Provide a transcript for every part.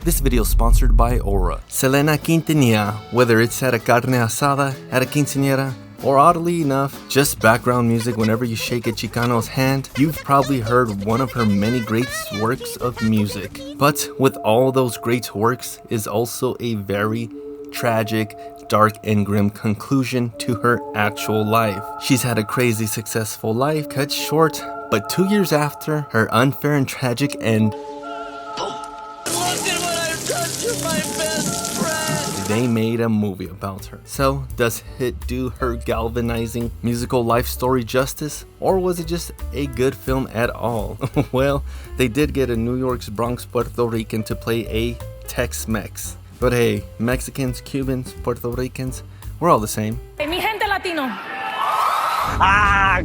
This video is sponsored by Aura. Selena Quintanilla, whether it's at a carne asada, at a quinceañera, or oddly enough, just background music whenever you shake a Chicano's hand, you've probably heard one of her many great works of music. But with all those great works is also a very tragic, dark and grim conclusion to her actual life. She's had a crazy successful life cut short, but 2 years after her unfair and tragic end, they made a movie about her. So, does it do her galvanizing musical life story justice? Or was it just a good film at all? Well, they did get a New York's Bronx Puerto Rican to play a Tex-Mex. But hey, Mexicans, Cubans, Puerto Ricans, we're all the same. Mi gente latino.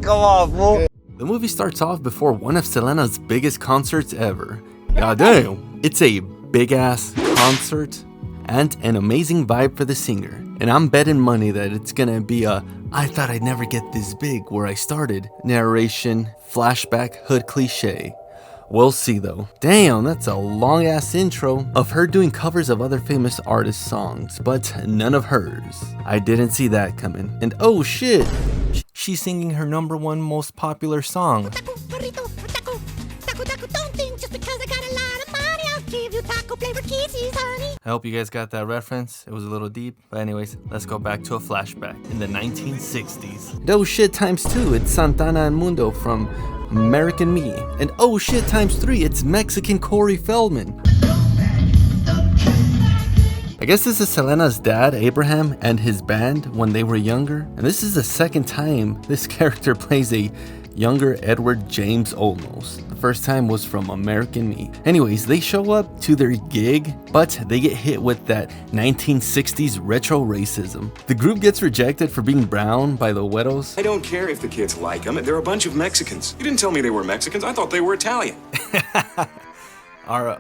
Come on, fool. The movie starts off before one of Selena's biggest concerts ever. Goddamn, it's a big-ass concert and an amazing vibe for the singer. And I'm betting money that it's gonna be a I thought I'd never get this big where I started narration, flashback, hood cliche. We'll see though. Damn, that's a long ass intro of her doing covers of other famous artists' songs, but none of hers. I didn't see that coming. And oh shit, she's singing her #1 most popular song. I hope you guys got that reference. It was a little deep, but anyways, let's go back to a flashback in the 1960s. And oh shit ×2, it's Santana and Mundo from American Me. And oh shit ×3, it's Mexican Corey Feldman. I guess this is Selena's dad, Abraham, and his band when they were younger. And this is the second time this character plays a younger Edward James Olmos. The first time was from American Me. Anyways, they show up to their gig, but they get hit with that 1960s retro racism. The group gets rejected for being brown by the Güeros. I don't care if the kids like them. They're a bunch of Mexicans. You didn't tell me they were Mexicans. I thought they were Italian. Are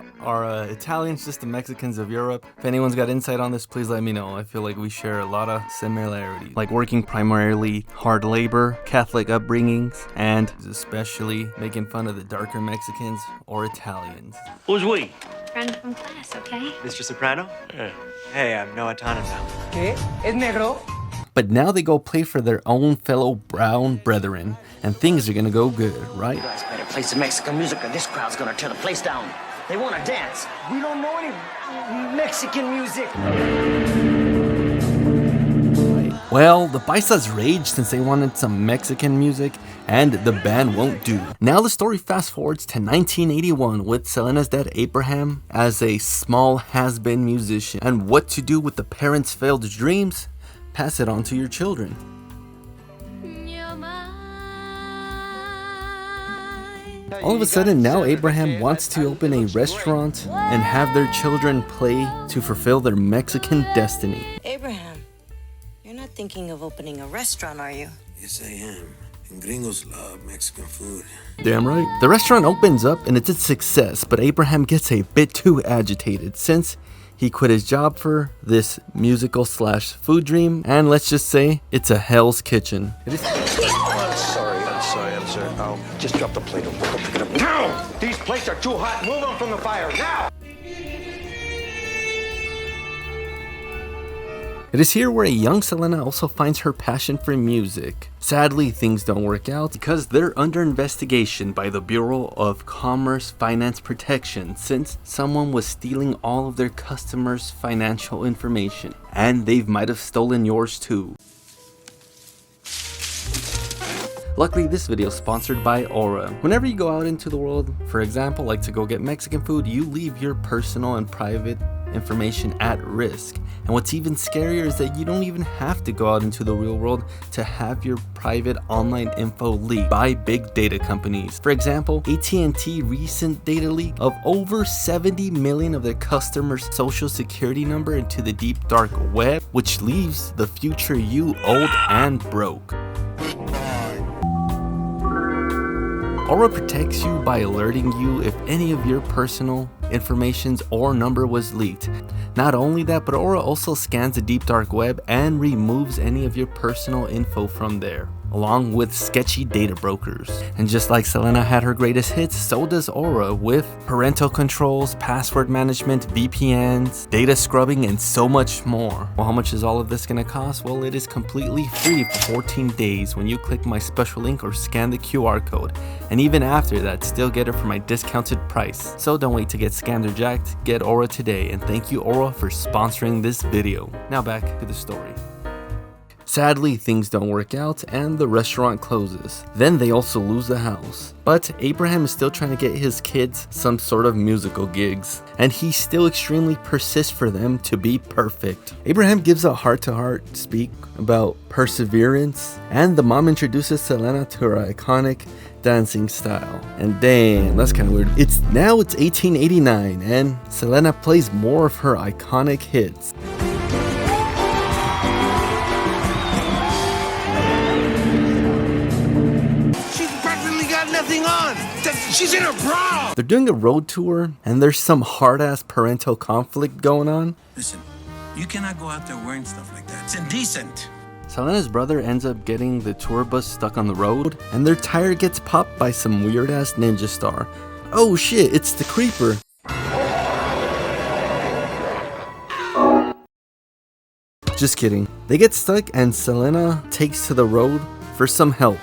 Italians just the Mexicans of Europe? If anyone's got insight on this, please let me know. I feel like we share a lot of similarities, like working primarily hard labor, Catholic upbringings, and especially making fun of the darker Mexicans or Italians. Who's we? Friend from class, okay? Mr. Soprano? Yeah. Hey, I'm Noah Tannenbaum. ¿Qué? ¿Es negro? But now they go play for their own fellow brown brethren, and things are gonna go good, right? You guys better play some Mexican music or this crowd's gonna tear the place down. They wanna dance. We don't know any Mexican music. Well, the Paisas raged since they wanted some Mexican music, and the band won't do. Now the story fast forwards to 1981 with Selena's dad Abraham as a small has-been musician. And what to do with the parents' failed dreams? Pass it on to your children. All of a sudden, now Abraham wants to open a restaurant and have their children play to fulfill their Mexican destiny. Abraham, you're not thinking of opening a restaurant, are you? Yes, I am. And gringos love Mexican food. Damn right. The restaurant opens up and it's a success, but Abraham gets a bit too agitated since he quit his job for this musical/food dream, and let's just say it's a Hell's Kitchen. I'm sorry, sir. I'll just drop the plate. I'll go pick it up. Now! These plates are too hot. Move them from the fire, now! It is here where a young Selena also finds her passion for music. Sadly, things don't work out because they're under investigation by the Bureau of Commerce Finance Protection since someone was stealing all of their customers' financial information. And they might have stolen yours too. Luckily, this video is sponsored by Aura. Whenever you go out into the world, for example, like to go get Mexican food, you leave your personal and private information at risk. And what's even scarier is that you don't even have to go out into the real world to have your private online info leaked by big data companies. For example, AT&T recent data leak of over 70 million of their customers' social security number into the deep dark web, which leaves the future you old and broke. Aura protects you by alerting you if any of your personal information or number was leaked. Not only that, but Aura also scans the deep dark web and removes any of your personal info from there. along with sketchy data brokers. And just like Selena had her greatest hits, so does Aura with parental controls, password management, VPNs, data scrubbing, and so much more. Well, how much is all of this gonna cost? Well, it is completely free for 14 days when you click my special link or scan the QR code. And even after that, still get it for my discounted price. So don't wait to get scammed or jacked, get Aura today. And thank you Aura for sponsoring this video. Now back to the story. Sadly, things don't work out and the restaurant closes. Then they also lose the house. But Abraham is still trying to get his kids some sort of musical gigs, and he still extremely persists for them to be perfect. Abraham gives a heart-to-heart speak about perseverance, and the mom introduces Selena to her iconic dancing style. And damn, that's kind of weird. It's 1889 and Selena plays more of her iconic hits. She's in her bra! They're doing a road tour and there's some hard-ass parental conflict going on. Listen, you cannot go out there wearing stuff like that. It's indecent. Selena's brother ends up getting the tour bus stuck on the road and their tire gets popped by some weird-ass ninja star. Oh shit, it's the creeper. Just kidding. They get stuck and Selena takes to the road for some help.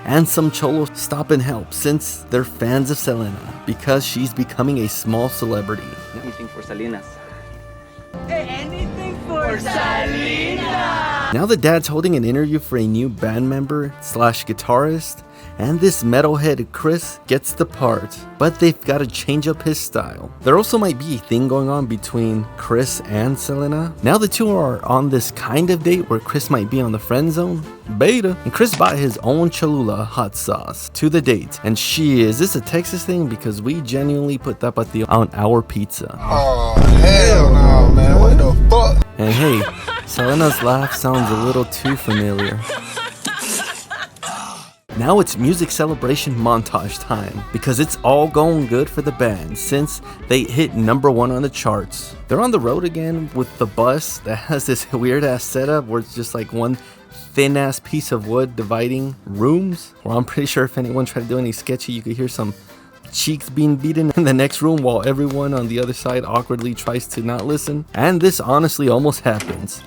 And some cholos stop and help since they're fans of Selena because she's becoming a small celebrity. Anything for Selena's. Anything for Selena! Now the dad's holding an interview for a new band member / guitarist, and this metalhead Chris gets the part, but they've got to change up his style. There also might be a thing going on between Chris and Selena. Now the two are on this kind of date where Chris might be on the friend zone. Beta. And Chris bought his own Cholula hot sauce to the date. And is this a Texas thing? Because we genuinely put tapatio on our pizza. Oh, hell no, man. What the fuck? And hey, Selena's laugh sounds a little too familiar. Now it's music celebration montage time because it's all going good for the band since they hit #1 on the charts. They're on the road again with the bus that has this weird ass setup where it's just like one thin ass piece of wood dividing rooms. Well, I'm pretty sure if anyone tried to do any sketchy, you could hear some cheeks being beaten in the next room while everyone on the other side awkwardly tries to not listen. And this honestly almost happens.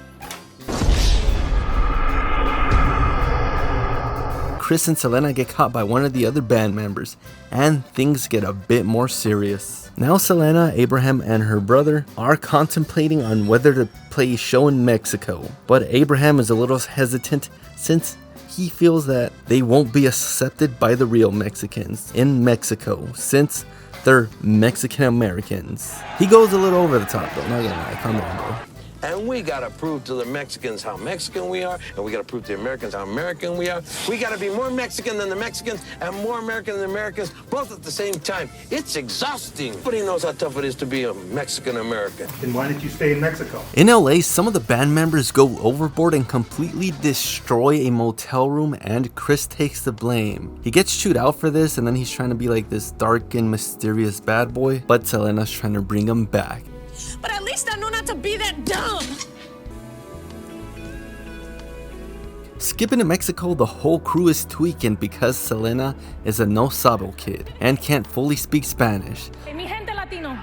Chris and Selena get caught by one of the other band members, and things get a bit more serious. Now Selena, Abraham, and her brother are contemplating on whether to play a show in Mexico, but Abraham is a little hesitant since he feels that they won't be accepted by the real Mexicans in Mexico since they're Mexican Americans. He goes a little over the top though, not gonna lie, calm down bro. And we gotta prove to the Mexicans how Mexican we are, and we gotta prove to the Americans how American we are. We gotta be more Mexican than the Mexicans and more American than the Americans, both at the same time. It's exhausting. Nobody knows how tough it is to be a Mexican American. Then why did you stay in Mexico? In LA, some of the band members go overboard and completely destroy a motel room, and Chris takes the blame. He gets chewed out for this, and then he's trying to be like this dark and mysterious bad boy, but Selena's trying to bring him back. But at least I know not to be that dumb! Skipping to Mexico, the whole crew is tweaking because Selena is a no sabo kid and can't fully speak Spanish. Mi gente latino.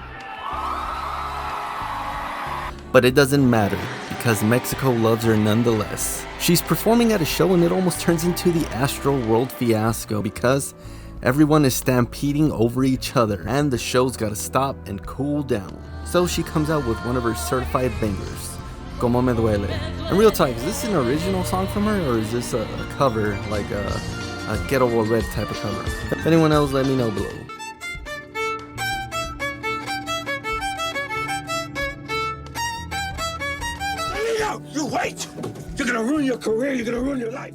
But it doesn't matter because Mexico loves her nonetheless. She's performing at a show and it almost turns into the Astro World fiasco because everyone is stampeding over each other and the show's gotta stop and cool down. So she comes out with one of her certified bangers, Como Me Duele. And real talk, is this an original song from her or is this a cover, like a Ghetto or Red type of cover? If anyone knows, let me know below. You wait! You're gonna ruin your career, you're gonna ruin your life.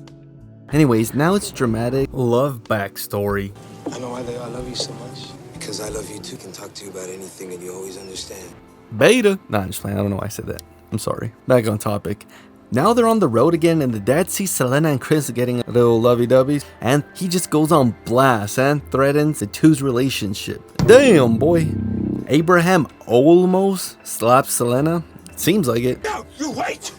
Anyways, now it's dramatic love backstory. I know why they all love you so much. Because I love you too, can talk to you about anything and you always understand. Beta. Nah, I'm just playing. I don't know why I said that. I'm sorry. Back on topic. Now they're on the road again and the dad sees Selena and Chris getting a little lovey-dovey and he just goes on blast and threatens the two's relationship. Damn, boy. Abraham almost slaps Selena. Seems like it. No, you wait!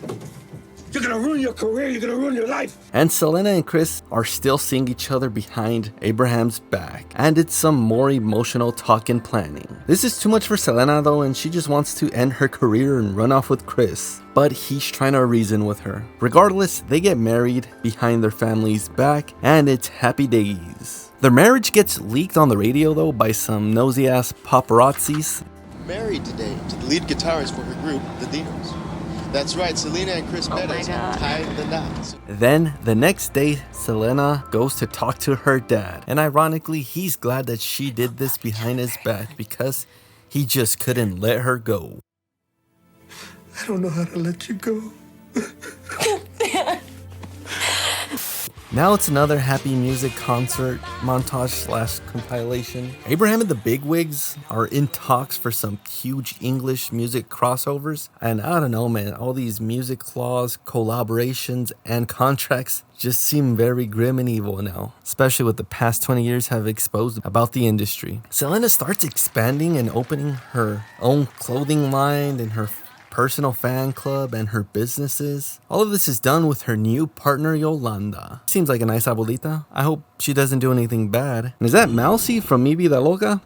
You're gonna ruin your career, you're gonna ruin your life. And Selena and Chris are still seeing each other behind Abraham's back. And it's some more emotional talk and planning. This is too much for Selena though, and she just wants to end her career and run off with Chris. But he's trying to reason with her. Regardless, they get married behind their family's back, and it's happy days. Their marriage gets leaked on the radio though by some nosy ass paparazzis. Married today to the lead guitarist for her group, the Dinos. That's right, Selena and Chris Perez tied the knots. Then, the next day, Selena goes to talk to her dad. And ironically, he's glad that she did this behind his back because he just couldn't let her go. I don't know how to let you go. Now it's another happy music concert montage / compilation. Abraham and the Bigwigs are in talks for some huge English music crossovers. And I don't know, man, all these music clause, collaborations, and contracts just seem very grim and evil now. Especially what the past 20 years have exposed about the industry. Selena starts expanding and opening her own clothing line and her personal fan club and her businesses. All of this is done with her new partner Yolanda. Seems like a nice abuelita. I hope she doesn't do anything bad. And is that Mousy from Mi Vida Loca?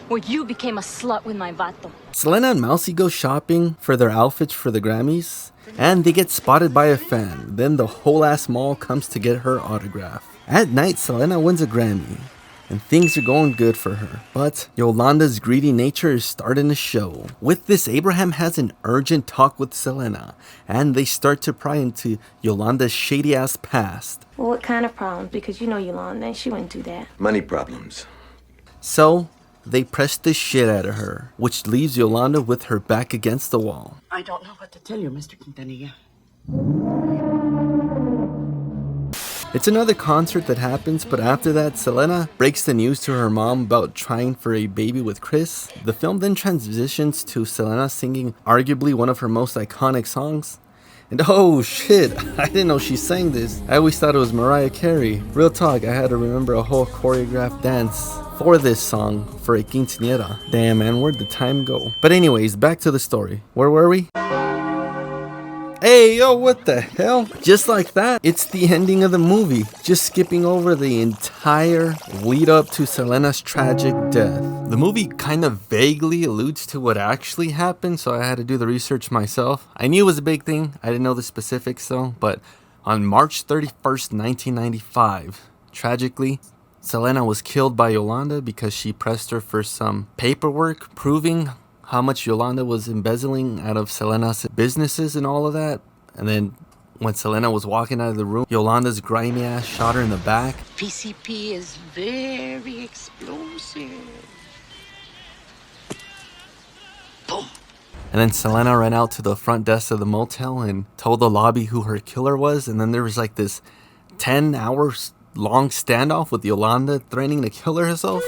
Well, you became a slut with my vato. Selena and Mousy go shopping for their outfits for the Grammys, and they get spotted by a fan. Then the whole ass mall comes to get her autograph. At night, Selena wins a Grammy, and things are going good for her. But Yolanda's greedy nature is starting to show. With this, Abraham has an urgent talk with Selena, and they start to pry into Yolanda's shady ass past. Well, what kind of problems? Because you know Yolanda, she wouldn't do that. Money problems. So they press the shit out of her, which leaves Yolanda with her back against the wall. I don't know what to tell you, Mr. Quintanilla. It's another concert that happens, but after that, Selena breaks the news to her mom about trying for a baby with Chris. The film then transitions to Selena singing arguably one of her most iconic songs. And oh shit, I didn't know she sang this. I always thought it was Mariah Carey. Real talk, I had to remember a whole choreographed dance for this song for a quinceañera. Damn man, where'd the time go? But anyways, back to the story. Where were we? Hey, yo, what the hell? Just like that, it's the ending of the movie. Just skipping over the entire lead up to Selena's tragic death. The movie kind of vaguely alludes to what actually happened, so I had to do the research myself. I knew it was a big thing. I didn't know the specifics though, but on March 31st, 1995, tragically, Selena was killed by Yolanda because she pressed her for some paperwork proving how much Yolanda was embezzling out of Selena's businesses and all of that. And then when Selena was walking out of the room, Yolanda's grimy ass shot her in the back. PCP is very explosive. Boom. And then Selena ran out to the front desk of the motel and told the lobby who her killer was. And then there was like this 10-hour long standoff with Yolanda threatening to kill herself.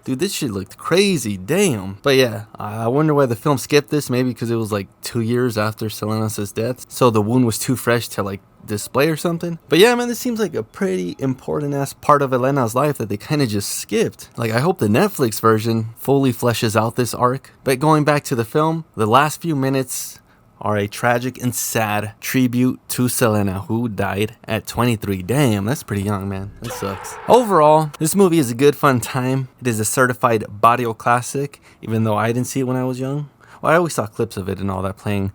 Dude, this shit looked crazy, damn. But yeah, I wonder why the film skipped this. Maybe because it was like 2 years after Selena's death, so the wound was too fresh to like display or something. But yeah, man, this seems like a pretty important ass part of Elena's life that they kind of just skipped. Like, I hope the Netflix version fully fleshes out this arc. But going back to the film, the last few minutes are a tragic and sad tribute to Selena, who died at 23. Damn, that's pretty young, man. That sucks. Overall, this movie is a good fun time. It is a certified Barrio classic, even though I didn't see it when I was young. Well, I always saw clips of it and all that playing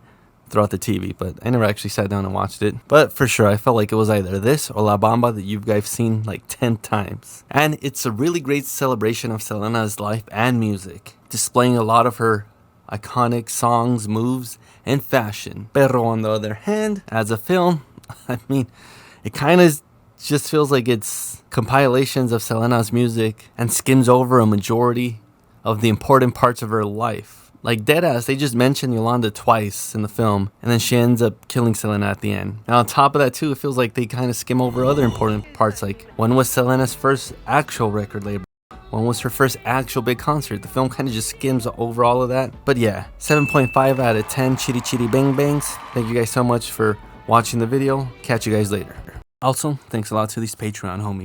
throughout the TV, but I never actually sat down and watched it. But for sure, I felt like it was either this or La Bamba that you guys seen like 10 times. And it's a really great celebration of Selena's life and music, displaying a lot of her iconic songs, moves, and fashion. Pero on the other hand, as a film, I mean, it kind of just feels like it's compilations of Selena's music and skims over a majority of the important parts of her life. Like deadass, they just mention Yolanda twice in the film, and then she ends up killing Selena at the end. And on top of that too, it feels like they kind of skim over other important parts, like when was Selena's first actual record label? When was her first actual big concert? The film kind of just skims over all of that. But yeah, 7.5 out of 10 chitty chitty bang bangs. Thank you guys so much for watching the video. Catch you guys later. Also, thanks a lot to these Patreon homies.